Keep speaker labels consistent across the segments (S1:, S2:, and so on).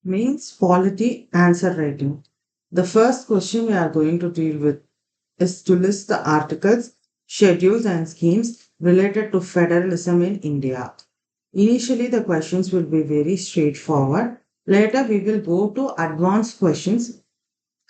S1: Means polity answer writing. The first question we are going to deal with is to list the articles, schedules, and schemes related to federalism in India. Initially, the questions will be very straightforward. Later, we will go to advanced questions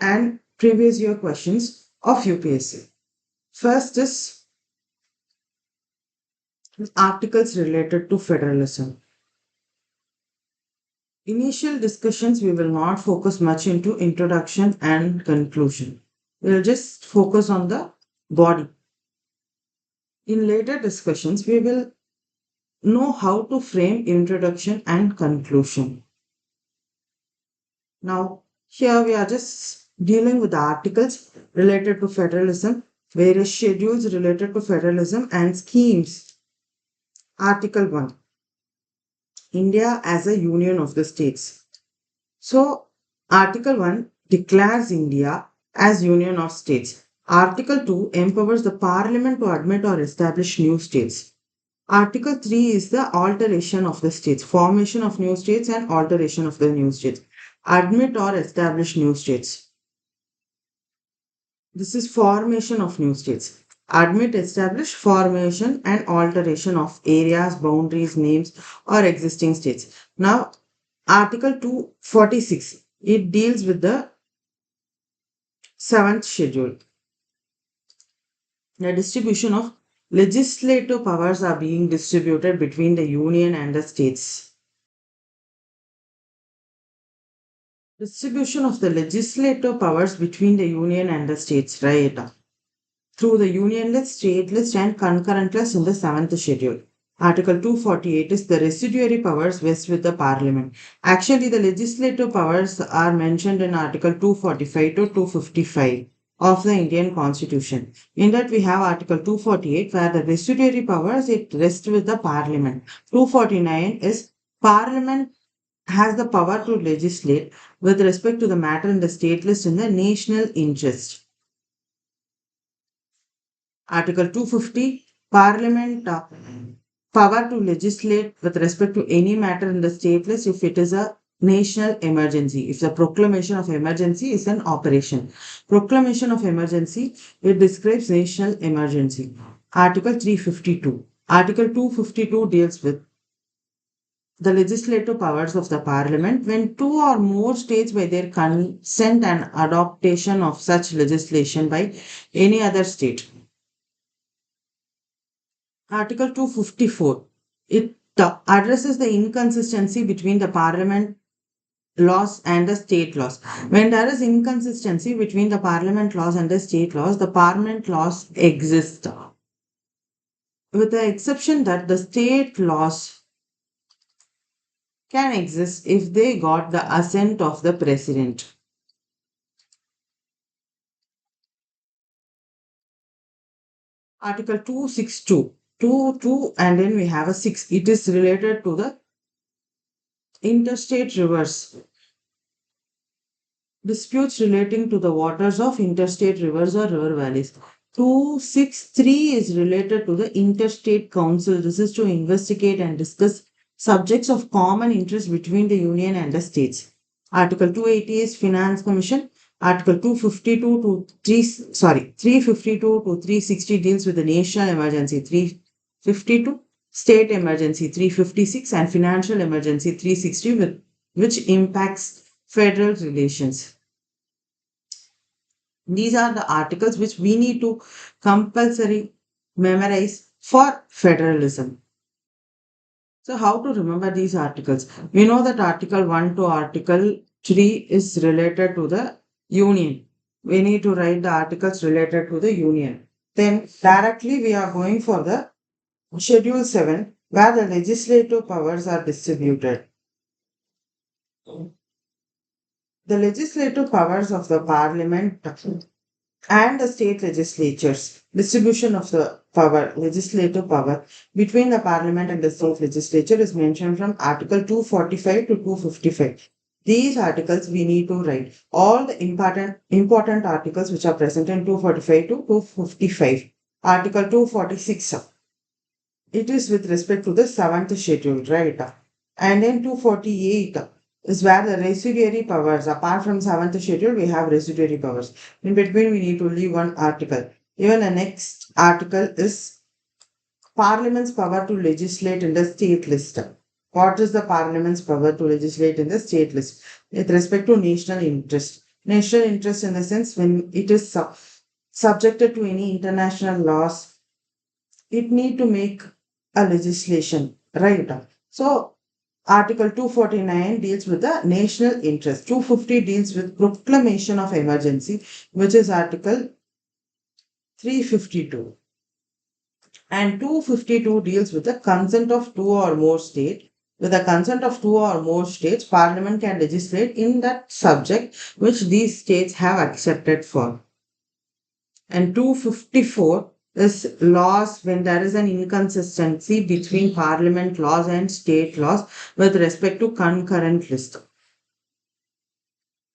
S1: and previous year questions of UPSC. First is articles related to federalism. Initial discussions, we will not focus much into introduction and conclusion. We'll just focus on the body. In later discussions, we will know how to frame introduction and conclusion. Now, here we are just dealing with the articles related to federalism, various schedules related to federalism, and schemes. Article 1, India as a union of the states. So, Article 1 declares India as union of states. Article 2 empowers the parliament to admit or establish new states. Article 3 is the alteration of the states, formation of new states and alteration of the new states. Admit or establish new states. This is formation of new states. Admit, establish, formation, and alteration of areas, boundaries, names, or existing states. Now, Article 246, it deals with the seventh schedule. The distribution of legislative powers are being distributed between the union and the states. Distribution of the legislative powers between the union and the states, right? Through the union list, state list, and concurrent list in the seventh schedule. Article 248 is the residuary powers vest with the parliament. Actually, the legislative powers are mentioned in Article 245 to 255 of the Indian Constitution. In that, we have Article 248 where the residuary powers it rests with the parliament. 249 is parliament has the power to legislate with respect to the matter in the state list in the national interest. Article 250, Parliament power to legislate with respect to any matter in the state list if it is a national emergency. If the proclamation of emergency is an operation. Proclamation of emergency, it describes national emergency. Article 352. Article 252 deals with the legislative powers of the parliament when two or more states by their consent and adoption of such legislation by any other state. Article 254. It addresses the inconsistency between the parliament laws and the state laws. When there is inconsistency between the parliament laws and the state laws, the parliament laws exist. With the exception that the state laws can exist if they got the assent of the president. Article 262. 2 and then we have a 6. It is related to the interstate rivers. Disputes relating to the waters of interstate rivers or river valleys. 263 is related to the interstate council. This is to investigate and discuss subjects of common interest between the union and the states. Article 280 is finance commission. Article 252 to 352 to 360 deals with the national emergency. 352 state emergency. 356 and financial emergency. 360 with which impacts federal relations. These are the articles which we need to compulsory memorize for federalism. So how to remember these articles? We know that Article 1 to Article 3 is related to the union. We need to write the articles related to the union. Then directly we are going for the Schedule 7 where the legislative powers are distributed. The legislative powers of the parliament and the state legislatures, distribution of the power, legislative power between the parliament and the state legislature is mentioned from Article 245 to 255. These articles we need to write. All the important articles which are present in 245 to 255. Article 246. It is with respect to the seventh schedule, right? And then 248 is where the residuary powers, apart from 7th schedule, we have residuary powers. In between, we need only one article. Even the next article is Parliament's power to legislate in the state list. What is the Parliament's power to legislate in the state list? With respect to national interest. National interest in the sense when it is subjected to any international laws, it need to make a legislation, right? So Article 249 deals with the national interest. 250 deals with proclamation of emergency, which is Article 352. And 252 deals with the consent of two or more states. With the consent of two or more states, Parliament can legislate in that subject which these states have accepted for. And 254 is laws when there is an inconsistency between Parliament laws and state laws with respect to concurrent list.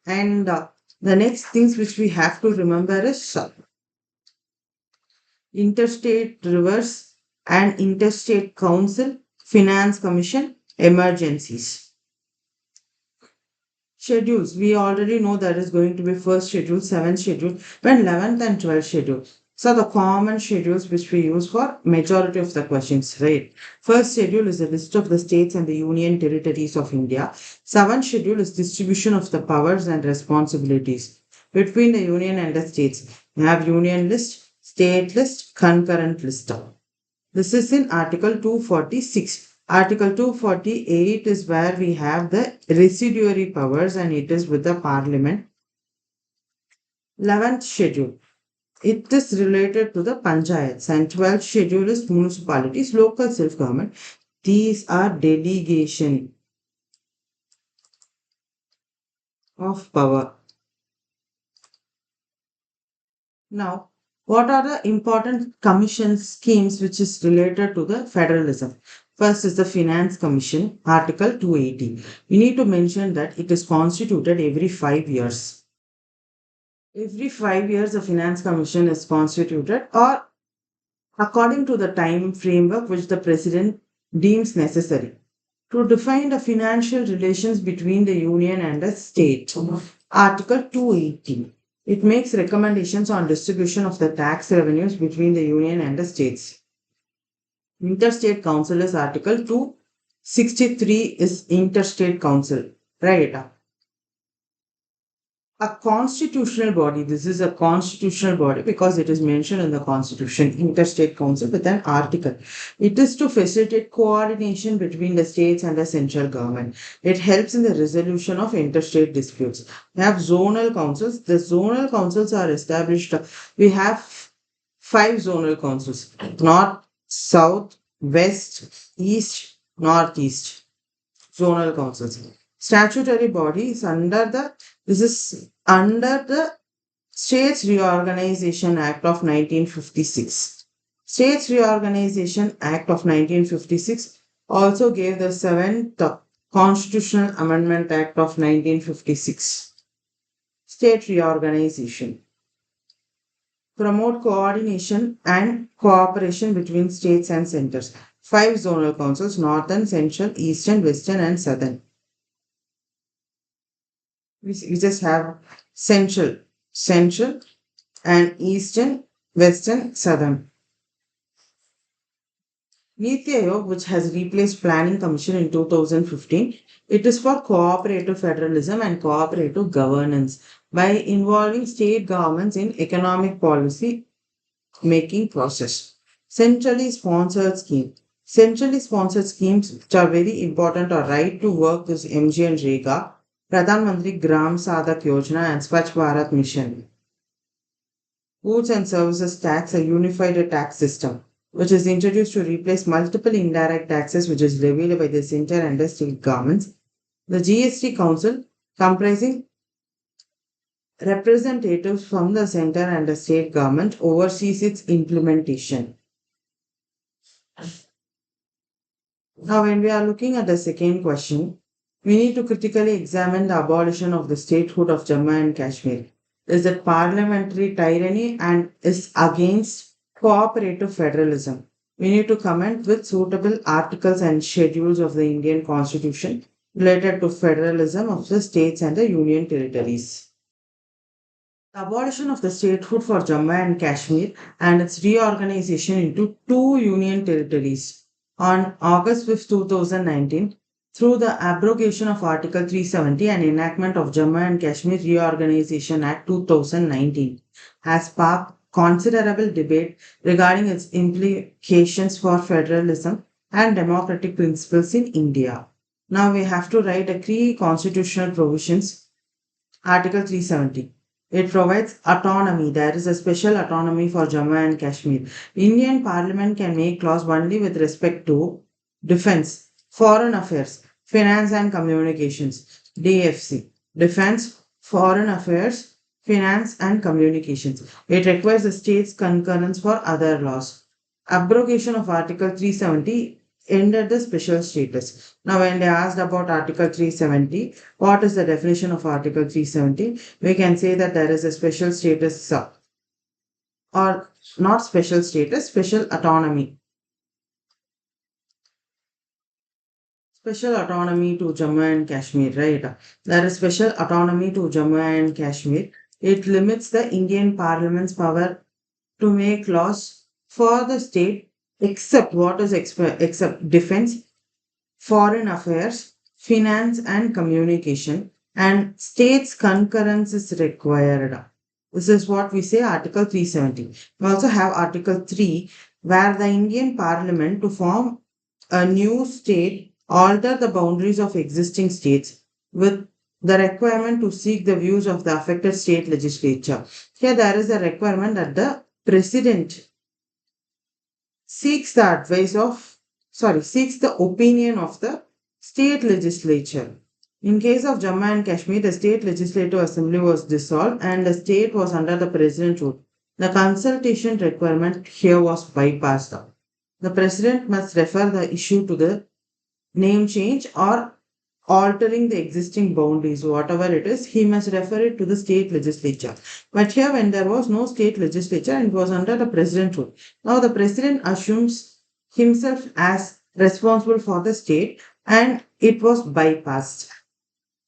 S1: And the next things which we have to remember is interstate rivers and interstate council, finance commission, emergencies. Schedules. We already know that is going to be first schedule, seventh schedule, when 11th and 12th schedule. So the common schedules which we use for majority of the questions, right? First schedule is a list of the states and the union territories of India. Seventh schedule is distribution of the powers and responsibilities between the union and the states. We have union list, state list, concurrent list. This is in Article 246. Article 248 is where we have the residuary powers and it is with the Parliament. 11th schedule. It is related to the panchayats and 12th schedule is municipalities, local self-government. These are delegation of power. Now, what are the important commission schemes which is related to the federalism? First is the Finance Commission, Article 280. We need to mention that it is constituted every 5 years. Every 5 years, the Finance Commission is constituted or according to the time framework which the President deems necessary to define the financial relations between the Union and the state. Article 280. It makes recommendations on distribution of the tax revenues between the Union and the states. Interstate Council is Article 263 is Interstate Council. Right. A constitutional body. This is a constitutional body because it is mentioned in the Constitution, Interstate Council with an article. It is to facilitate coordination between the states and the central government. It helps in the resolution of interstate disputes. We have zonal councils. The zonal councils are established. We have five zonal councils: North, South, West, East, Northeast. Zonal councils. Statutory body is under the this is under the States Reorganization Act of 1956. States Reorganization Act of 1956 also gave the seventh Constitutional Amendment Act of 1956. State reorganization. Promote coordination and cooperation between states and centers. Five zonal councils: Northern, Central, Eastern, Western, and Southern. We just have Central, and Eastern, Western, Southern. Niti Aayog, which has replaced Planning Commission in 2015, it is for cooperative federalism and cooperative governance by involving state governments in economic policy making process. Centrally sponsored scheme. Centrally sponsored schemes which are very important are right to work is MGNREGA, Pradhan Mantri Gram Sadak Yojana and Swachh Bharat Mission. Goods and services tax, a unified tax system, which is introduced to replace multiple indirect taxes which is levied by the center and the state governments. The GST Council, comprising representatives from the center and the state government, oversees its implementation. Now, when we are looking at the second question, we need to critically examine the abolition of the statehood of Jammu and Kashmir. Is it parliamentary tyranny and is against cooperative federalism? We need to comment with suitable articles and schedules of the Indian Constitution related to federalism of the states and the union territories. The abolition of the statehood for Jammu and Kashmir and its reorganization into two union territories on August 5, 2019 through the abrogation of Article 370 and enactment of Jammu and Kashmir Reorganization Act 2019 has sparked considerable debate regarding its implications for federalism and democratic principles in India. Now we have to write a key constitutional provisions. Article 370. It provides autonomy. There is a special autonomy for Jammu and Kashmir. Indian Parliament can make laws only with respect to defense, foreign affairs, finance and communications, DFC, defense, foreign affairs, finance and communications. It requires the state's concurrence for other laws. Abrogation of Article 370 ended the special status. Now, when they asked about Article 370, what is the definition of Article 370? We can say that there is a special status or not special status, special autonomy. Special autonomy to Jammu and Kashmir, right? There is special autonomy to Jammu and Kashmir. It limits the Indian Parliament's power to make laws for the state except what is except defense, foreign affairs, finance and communication, and states concurrence is required. This is what we say Article 370. We also have Article 3 where the Indian Parliament to form a new state alter the boundaries of existing states with the requirement to seek the views of the affected state legislature. Here there is a requirement that the president seeks the seeks the opinion of the state legislature. In case of Jammu and Kashmir, the state legislative assembly was dissolved and the state was under the president rule. The consultation requirement here was bypassed. The president must refer the issue to the name change or altering the existing boundaries, whatever it is, he must refer it to the state legislature. But here, when there was no state legislature and it was under the president rule, now the president assumes himself as responsible for the state and it was bypassed.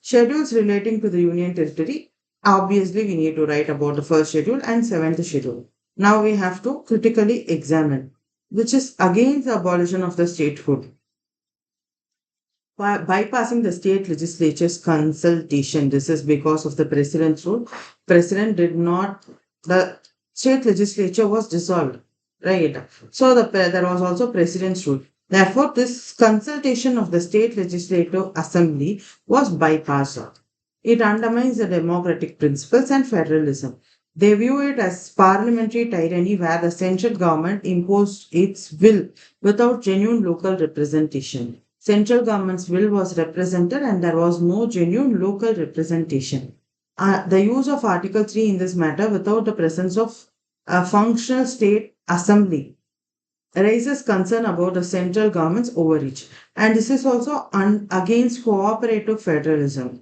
S1: Schedules relating to the union territory, obviously, we need to write about the first schedule and seventh schedule. Now we have to critically examine, which is against the abolition of the statehood bypassing the state legislature's consultation. This is because of the president's rule. President did not, the state legislature was dissolved, right? So there was also president's rule. Therefore, this consultation of the state legislative assembly was bypassed. It undermines the democratic principles and federalism. They view it as parliamentary tyranny where the central government imposed its will without genuine local representation. Central government's will was represented and there was no genuine local representation. The use of Article 3 in this matter without the presence of a functional state assembly raises concern about the central government's overreach. And this is also against cooperative federalism.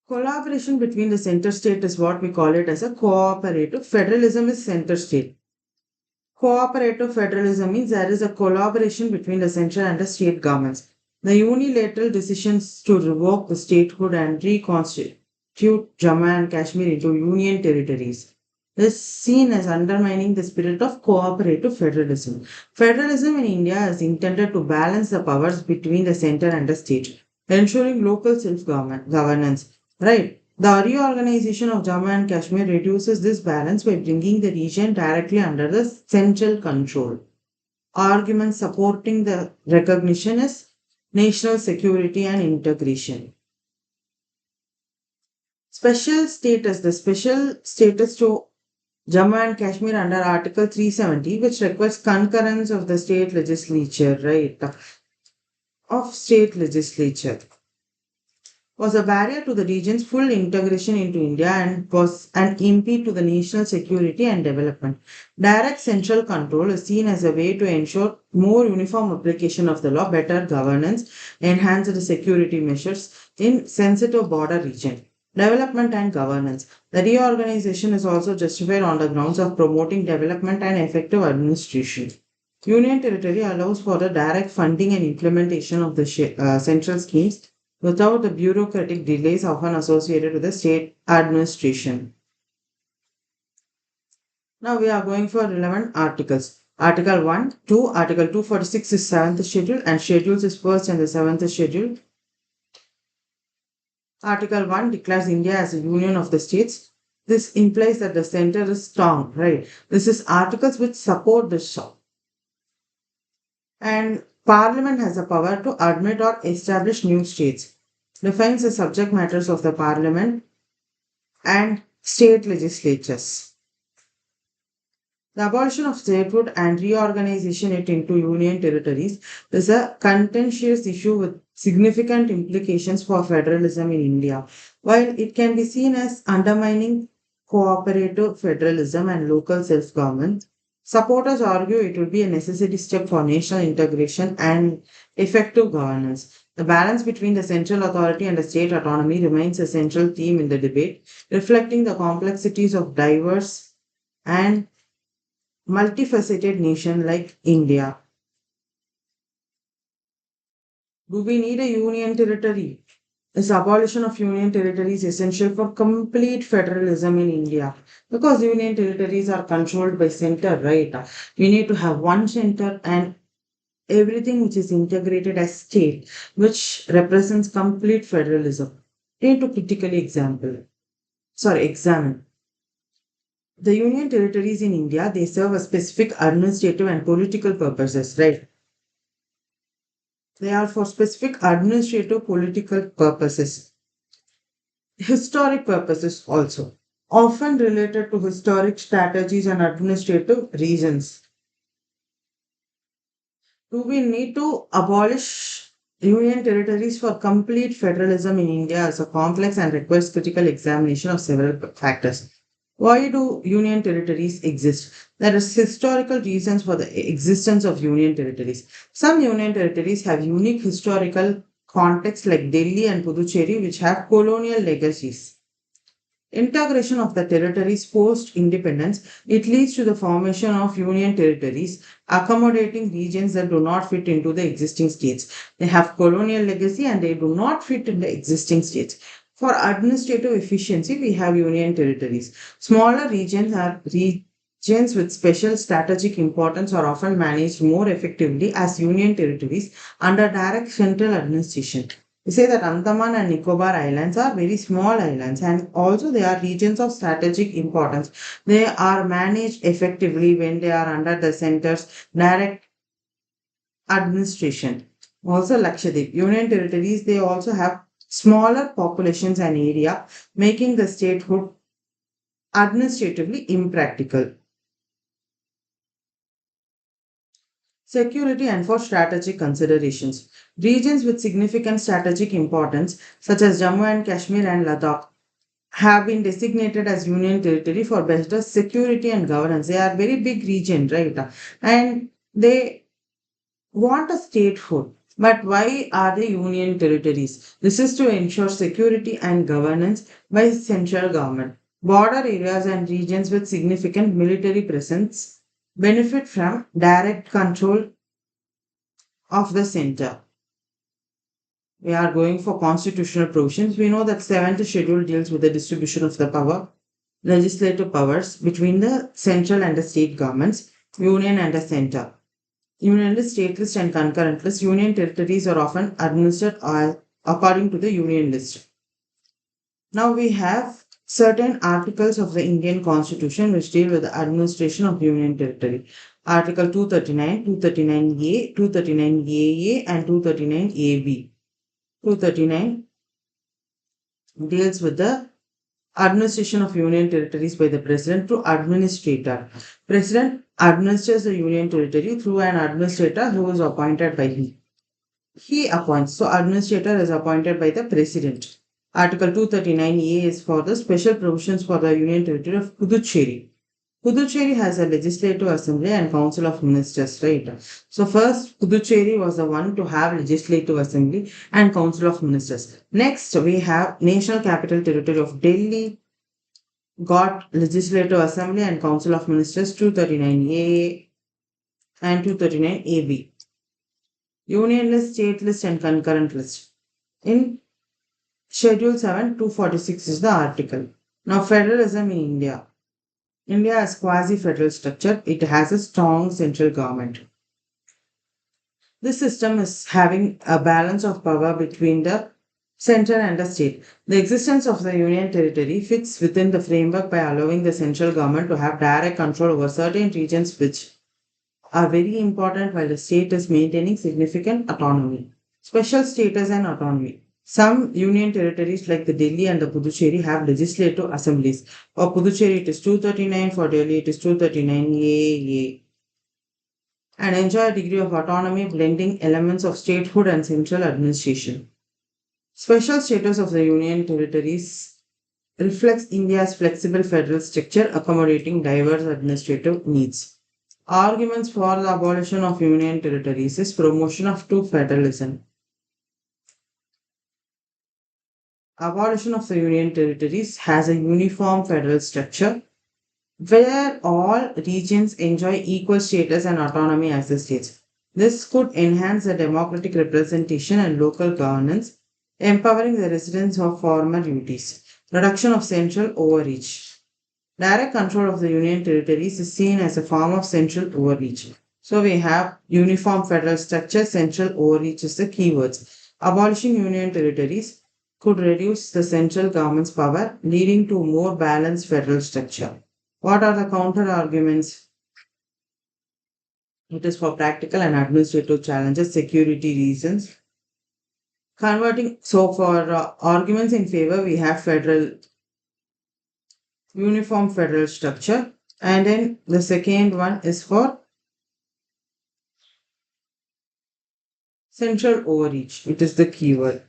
S1: Collaboration between the center state is what we call it as a cooperative. Federalism is center state. Cooperative federalism means there is a collaboration between the central and the state governments. The unilateral decisions to revoke the statehood and reconstitute Jammu and Kashmir into union territories is seen as undermining the spirit of cooperative federalism. Federalism in India is intended to balance the powers between the center and the state, ensuring local self-governance. Right. The reorganization of Jammu and Kashmir reduces this balance by bringing the region directly under the central control. Arguments supporting the recognition is national security and integration. Special status. The special status to Jammu and Kashmir under Article 370, which requires concurrence of the state legislature, right? Of state legislature, was a barrier to the region's full integration into India and was an impede to the national security and development. Direct central control is seen as a way to ensure more uniform application of the law, better governance, enhanced security measures in sensitive border region. Development and governance. The reorganization is also justified on the grounds of promoting development and effective administration. Union territory allows for the direct funding and implementation of the central schemes without the bureaucratic delays often associated with the state administration. Now we are going for relevant articles. Article 1, 2, Article 246 is 7th schedule and schedules is 1st and the 7th schedule. Article 1 declares India as a union of the states. This implies that the center is strong, right? This is articles which support the show. And Parliament has the power to admit or establish new states. Defines the subject matters of the Parliament and state legislatures. The abolition of statehood and reorganization it into union territories is a contentious issue with significant implications for federalism in India. While it can be seen as undermining cooperative federalism and local self government, supporters argue it will be a necessary step for national integration and effective governance. The balance between the central authority and the state autonomy remains a central theme in the debate, reflecting the complexities of diverse and multifaceted nation like India. Do we need a union territory? This abolition of union territories is essential for complete federalism in India because union territories are controlled by center, right? We need to have one center and everything which is integrated as state, which represents complete federalism. We need to critically examine. The union territories in India, they serve a specific administrative and political purposes, right? They are for specific administrative political purposes, historic purposes also, often related to historic strategies and administrative reasons. Do we need to abolish union territories for complete federalism in India as a complex and requires critical examination of several factors? Why do union territories exist? There is historical reasons for the existence of union territories. Some union territories have unique historical contexts like Delhi and Puducherry which have colonial legacies. Integration of the territories post independence, it leads to the formation of union territories, accommodating regions that do not fit into the existing states. They have colonial legacy and they do not fit in the existing states. For administrative efficiency, we have union territories. Smaller regions are regions with special strategic importance are often managed more effectively as union territories under direct central administration. We say that Andaman and Nicobar Islands are very small islands and also they are regions of strategic importance. They are managed effectively when they are under the center's direct administration. Also, Lakshadweep. Union territories, they also have smaller populations and area, making the statehood administratively impractical. Security and for strategic considerations. Regions with significant strategic importance, such as Jammu and Kashmir and Ladakh, have been designated as union territory for better security and governance. They are very big region, right? And they want a statehood. But why are they union territories? This is to ensure security and governance by central government. Border areas and regions with significant military presence benefit from direct control of the center. We are going for constitutional provisions. We know that seventh schedule deals with the distribution of the power, legislative powers between the central and the state governments, union and the center. Union list, state list, and concurrent list. Union territories are often administered according to the union list. Now we have certain articles of the Indian Constitution which deal with the administration of union territory. Article 239, 239A, 239AA, and 239AB. 239 deals with the administration of union territories by the president to administrator. President administers the union territory through an administrator who is appointed by him. He appoints. So administrator is appointed by the president. Article 239A is for the special provisions for the union territory of Puducherry. Puducherry has a legislative assembly and council of ministers, right? So first, Puducherry was the one to have legislative assembly and council of ministers. Next, we have National Capital Territory of Delhi got legislative assembly and council of ministers 239A and 239 AB. Union list, state list, and concurrent list. In Schedule 7, 246 is the article. Now, federalism in India. India has quasi-federal structure. It has a strong central government. This system is having a balance of power between the center and the state. The existence of the union territory fits within the framework by allowing the central government to have direct control over certain regions which are very important while the state is maintaining significant autonomy. Special status and autonomy. Some union territories like the Delhi and the Puducherry have legislative assemblies. For Puducherry it is 239, for Delhi it is 239A and enjoy a degree of autonomy blending elements of statehood and central administration. Special status of the union territories reflects India's flexible federal structure accommodating diverse administrative needs. Arguments for the abolition of union territories is promotion of true federalism. Abolition of the union territories has a uniform federal structure where all regions enjoy equal status and autonomy as the states. This could enhance the democratic representation and local governance, empowering the residents of former duties. Reduction of central overreach. Direct control of the union territories is seen as a form of central overreach. So we have uniform federal structure, central overreach is the keywords. Abolishing union territories could reduce the central government's power, leading to more balanced federal structure. What are the counter arguments? It is for practical and administrative challenges, security reasons. Converting, so for arguments in favor, we have uniform federal structure, and then the second one is for central overreach. It is the keyword.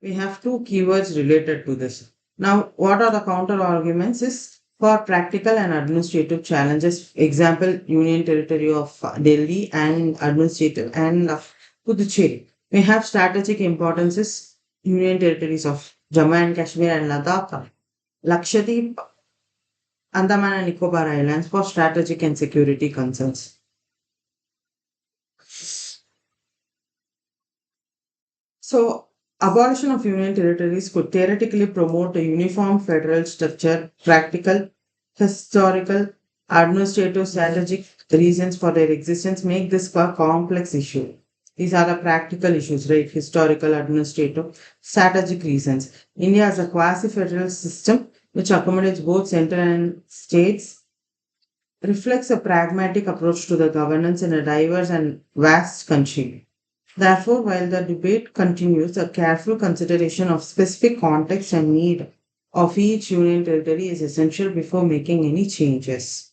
S1: We have two keywords related to this. Now, what are the counter arguments is for practical and administrative challenges. Example, Union Territory of Delhi and administrative and of Puducherry. We have strategic importances, Union Territories of Jammu and Kashmir and Ladakh, Lakshadweep, Andaman and Nicobar Islands for strategic and security concerns. So, abolition of union territories could theoretically promote a uniform federal structure. Practical, historical, administrative, strategic reasons for their existence make this a complex issue. These are the practical issues, right? Historical, administrative, strategic reasons. India has a quasi federal system which accommodates both central and states, reflects a pragmatic approach to the governance in a diverse and vast country. Therefore, while the debate continues, a careful consideration of specific context and need of each union territory is essential before making any changes.